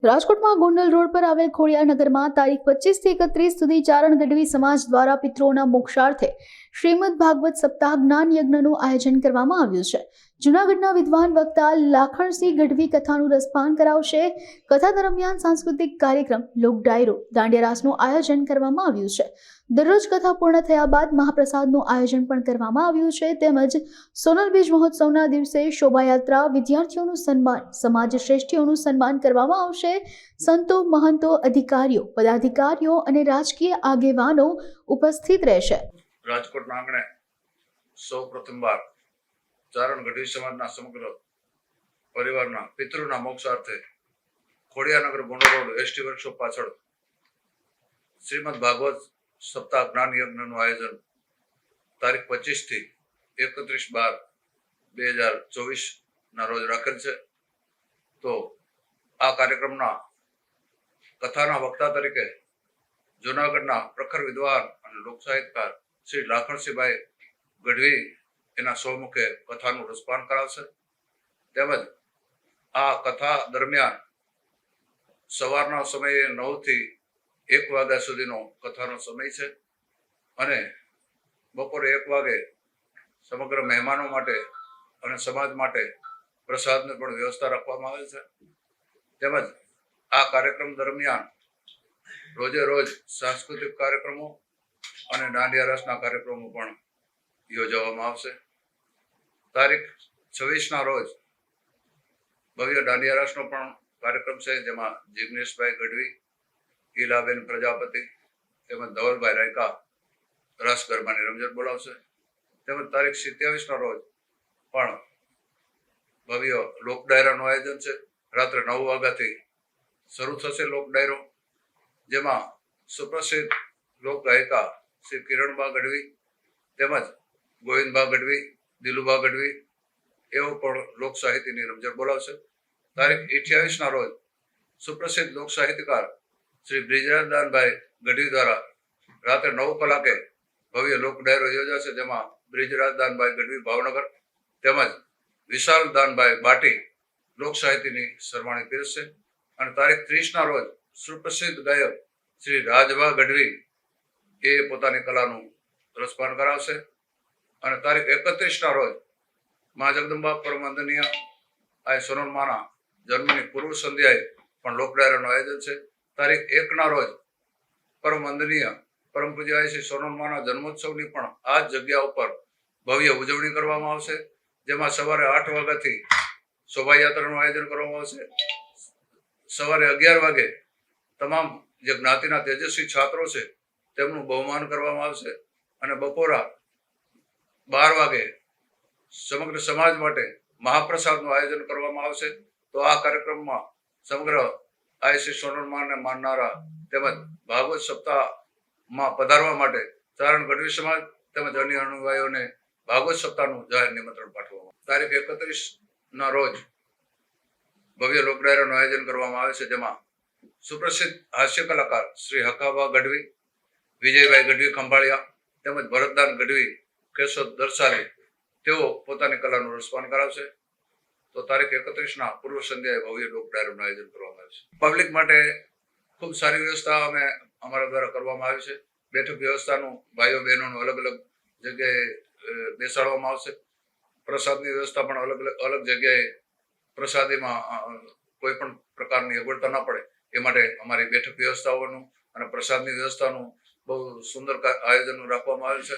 રાજકોટમાં ગોંડલ રોડ પર આવેલ ખોડિયારનગરમાં તારીખ 25 થી 31 સુધી ચારણ ગઢવી સમાજ દ્વારા પિતૃઓના મોક્ષાર્થે શ્રીમદ ભાગવત સપ્તાહ જ્ઞાન યજ્ઞનું આયોજન કરવામાં આવ્યું છે। જૂનાગઢના વિદ્વાન વક્તા લાખણસિંહ ગઢવી કથાનું રસપાન કરાવશે। કથા દરમિયાન સાંસ્કૃતિક કાર્યક્રમ, લોક ડાયરો, દાંડિયા રાસનું આયોજન કરવામાં આવ્યું છે। દરરોજ કથા પૂર્ણ થયા બાદ મહાપ્રસાદનું આયોજન પણ કરવામાં આવ્યું છે। તેમજ સોનલ બીજ મહોત્સવના દિવસે શોભાયાત્રા, વિદ્યાર્થીઓનું સન્માન, સમાજ શ્રેષ્ઠીઓનું સન્માન કરવામાં આવશે। સંતો, મહંતો, અધિકારીઓ, પદાધિકારીઓ અને રાજકીય આગેવાનો ઉપસ્થિત રહેશે। રાજકોટના આંગણે સૌ પ્રથમવાર ચારણ ગઢવી સમાજના સમગ્ર પરિવારના પિતૃના મોક્ષાર્થે Khodiyarnagar Gondal road ST workshop પાછળ શ્રીમદ ભાગવત સપ્તાહ જ્ઞાન યજ્ઞનું આયોજન તારીખ 25 થી 31/12/2024 ના રોજ રાખેલ છે। તો આ કાર્યક્રમના કથાના વક્તા તરીકે જૂનાગઢના પ્રખર વિદ્વાન અને લોક સાહિત્યકાર શ્રી લાખણસિંહભાઈ ગઢવી એના સ્વમુખે કથાનું રસપાન કરાવશે। તેમજ આ કથા દરમિયાન સવારના સમયે 9 થી 1 વાગ્યા સુધીનો કથાનો સમય છે અને બપોરે 1 વાગે સમગ્ર મહેમાનો માટે અને સમાજ માટે પ્રસાદની પણ વ્યવસ્થા રાખવામાં આવેલ છે। તેમજ આ કાર્યક્રમ દરમિયાન રોજે રોજ સાંસ્કૃતિક કાર્યક્રમો અને દાંડિયા રાસના કાર્યક્રમો પણ યોજવામાં આવશે। તારીખ 26 ના રોજ ભવ્ય દાંડિયા રાસનો પણ કાર્યક્રમ છે, જેમાં જિગ્નેશભાઈ ગઢવી, ઈલાબેન પ્રજાપતિ તેમજ ધવલભાઈ રાયકા રાસ ગરબાની રમઝટ બોલાવશે। તેમજ તારીખ 27 ના રોજ પણ ભવ્ય લોક ડાયરાનું આયોજન છે। રાત્રે 9 વાગ્યાથી શરૂ થશે લોક ડાયરો, જેમાં સુપ્રસિદ્ધ લોક ગાયિકા શ્રી કિરણબા ગઢવી તેમજ ગોવિંદબા ગઢવી, દિલુબા ગઢવી એવો પણ લોક સાહિત્યની રમઝટ બોલાવશે। તારીખ 28 ના રોજ સુપ્રસિદ્ધ લોક સાહિત્યકાર શ્રી બ્રિજરાજદાનભાઈ ગઢવી દ્વારા રાત્રે 9 કલાકે ભવ્ય લોક ડાયરો યોજાશે, જેમાં બ્રિજરાજદાનભાઈ ગઢવી ભાવનગર તેમજ વિશાલદાનભાઈ બાટી લોક સાહિત્યની સરવાણી પીરસશે। અને તારીખ 30 ના રોજ સુપ્રસિદ્ધ ગાયક શ્રી રાજભા ગઢવી એ પોતાની કલાનું રસપાન કરાવશે। અને તારીખ 31 ના રોજ મા જગદંબા પરમ વંદનીય આ સોનલમાના જન્મની પૂર્વ સંધ્યાએ પણ લોક ડાયરાનું આયોજન છે। તારીખ 1 ના રોજ પરમ વંદનીય પરમ પૂજ્ય શ્રી સોનલમાના જન્મોત્સવની પણ આ જ જગ્યા ઉપર ભવ્ય ઉજવણી કરવામાં આવશે, જેમાં સવારે 8 વાગ્યાથી શોભાયાત્રાનું આયોજન કરવામાં આવશે। સવારે 11 વાગે તમામ જે જ્ઞાતિના તેજસ્વી છાત્રો છે તેમનું બહુમાન કરવામાં આવશે અને બપોરા 12 વાગે સમગ્ર સમાજ માટે મહાપ્રસાદનું આયોજન કરવામાં આવશે। તો આ કાર્યક્રમમાં સમગ્ર શ્રી સોનલમાને માનનારા તેમજ ભાગવત સપ્તાહમાં પધારવા માટે ચારણ ગઢવી સમાજ તેમજ અન્ય અનુયાયીઓને ભાગવત સપ્તાહનું જાહેર નિમંત્રણ પાઠવવામાં તારીખ 31 ના રોજ ભવ્ય લોક ડાયરાનું આયોજન કરવામાં આવે છે, જેમાં સુપ્રસિદ્ધ હાસ્ય કલાકાર શ્રી હકાબા ગઢવી, વિજયભાઈ ગઢવી ખંભાળિયા તેમજ ભરતદાન ગઢવી કેશોદ દર્શાવી તેઓ પોતાની કલાનું રસપાન કરાવશે। તો તારીખ 31 ના પૂર્વ સંધ્યાએ ભવ્ય લોક ડાયરાનું આયોજન કરવામાં આવે છે। પબ્લિક માટે ખૂબ સારી વ્યવસ્થા અમારા દ્વારા કરવામાં આવી છે। બેઠક વ્યવસ્થાનું ભાઈઓ બહેનોનું અલગ અલગ જગ્યાએ બેસાડવામાં આવશે। પ્રસાદની વ્યવસ્થા પણ અલગ જગ્યાએ પ્રસાદીમાં કોઈ પણ પ્રકારની અગવડતા ના પડે એ માટે અમારી બેઠક વ્યવસ્થાઓનું અને પ્રસાદની વ્યવસ્થાનું બહુ સુંદર આયોજન રાખવામાં આવ્યું છે।